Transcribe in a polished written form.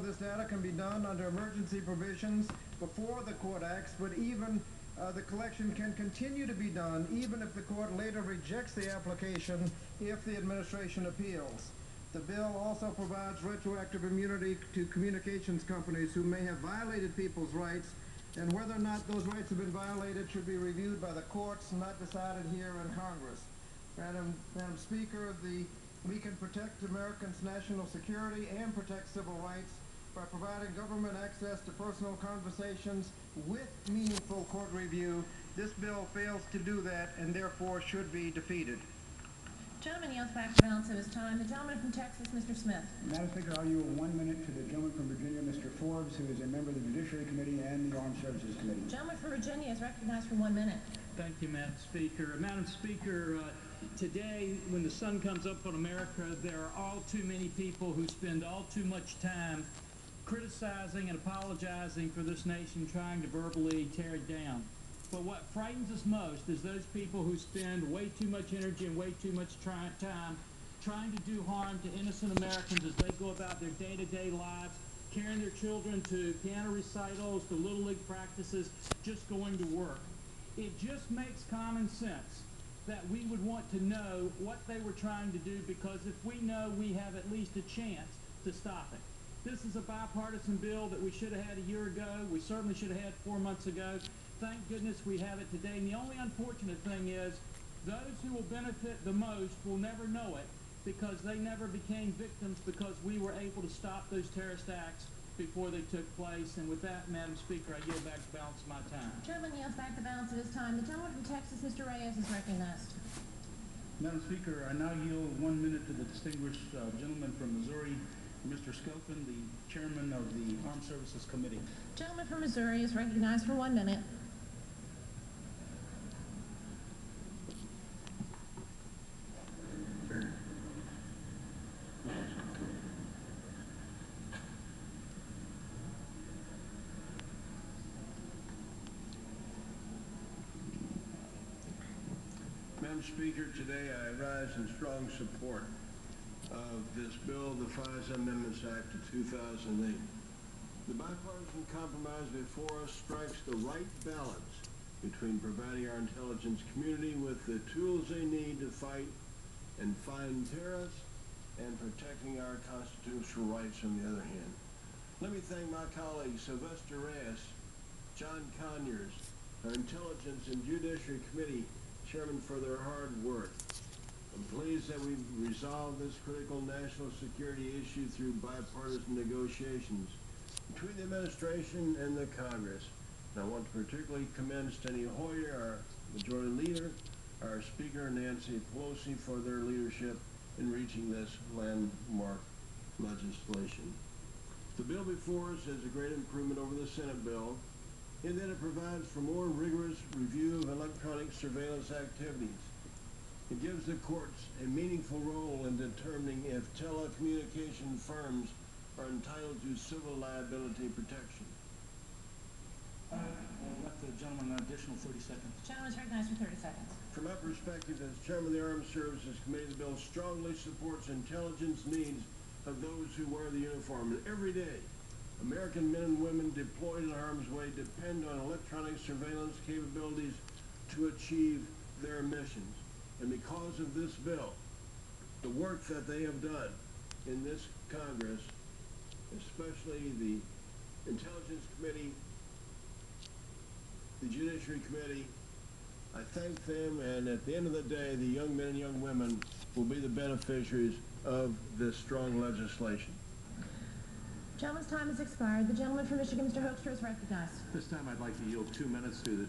this data can be done under emergency provisions before the court acts, but even the collection can continue to be done even if the court later rejects the application if the administration appeals. The bill also provides retroactive immunity to communications companies who may have violated people's rights, and whether or not those rights have been violated should be reviewed by the courts, not decided here in Congress. Madam Speaker, we can protect Americans' national security and protect civil rights by providing government access to personal conversations with meaningful court review. This bill fails to do that and therefore should be defeated. Gentleman yields back the balance of his time. The gentleman from Texas, Mr. Smith. Madam Speaker, I'll yield 1 minute to the gentleman from Virginia, Mr. Forbes, who is a member of the Judiciary Committee and the Armed Services Committee. The gentleman from Virginia is recognized for 1 minute. Thank you, Madam Speaker. Madam Speaker, today, when the sun comes up on America, there are all too many people who spend all too much time criticizing and apologizing for this nation, trying to verbally tear it down. But what frightens us most is those people who spend way too much energy and way too much time trying to do harm to innocent Americans as they go about their day-to-day lives, carrying their children to piano recitals, to Little League practices, just going to work. It just makes common sense that we would want to know what they were trying to do, because if we know, we have at least a chance to stop it. This is a bipartisan bill that we should have had a year ago. We certainly should have had 4 months ago. Thank goodness we have it today. And the only unfortunate thing is those who will benefit the most will never know it, because they never became victims, because we were able to stop those terrorist acts before they took place. And with that, Madam Speaker, I yield back the balance of my time. Gentleman yields back the balance of his time. The gentleman from Texas, Mr. Reyes, is recognized. Madam Speaker, I now yield 1 minute to the distinguished gentleman from Missouri, Mr. Skelton, the chairman of the Armed Services Committee. Gentleman from Missouri is recognized for 1 minute. Madam Speaker, today I rise in strong support of this bill, the FISA Amendments Act of 2008. The bipartisan compromise before us strikes the right balance between providing our intelligence community with the tools they need to fight and find terrorists and protecting our constitutional rights on the other hand. Let me thank my colleagues Sylvester Reyes, John Conyers, our Intelligence and Judiciary Committee Chairman, for their hard work. I'm pleased that we've resolved this critical national security issue through bipartisan negotiations between the administration and the Congress. And I want to particularly commend Steny Hoyer, our majority leader, our Speaker Nancy Pelosi, for their leadership in reaching this landmark legislation. The bill before us is a great improvement over the Senate bill, in that it provides for more rigorous review of electronic surveillance activities. It gives the courts a meaningful role in determining if telecommunication firms are entitled to civil liability protection. Let the gentleman an additional 30 seconds. The gentleman is recognized for 30 seconds. From my perspective as Chairman of the Armed Services Committee, the bill strongly supports intelligence needs of those who wear the uniform. And every day, American men and women deployed in harm's way depend on electronic surveillance capabilities to achieve their missions. And because of this bill, the work that they have done in this Congress, especially the Intelligence Committee, the Judiciary Committee, I thank them, and at the end of the day, the young men and young women will be the beneficiaries of this strong legislation. Gentleman's time has expired. The gentleman from Michigan, Mr. Hoekstra, is recognized. This time I'd like to yield 2 minutes to the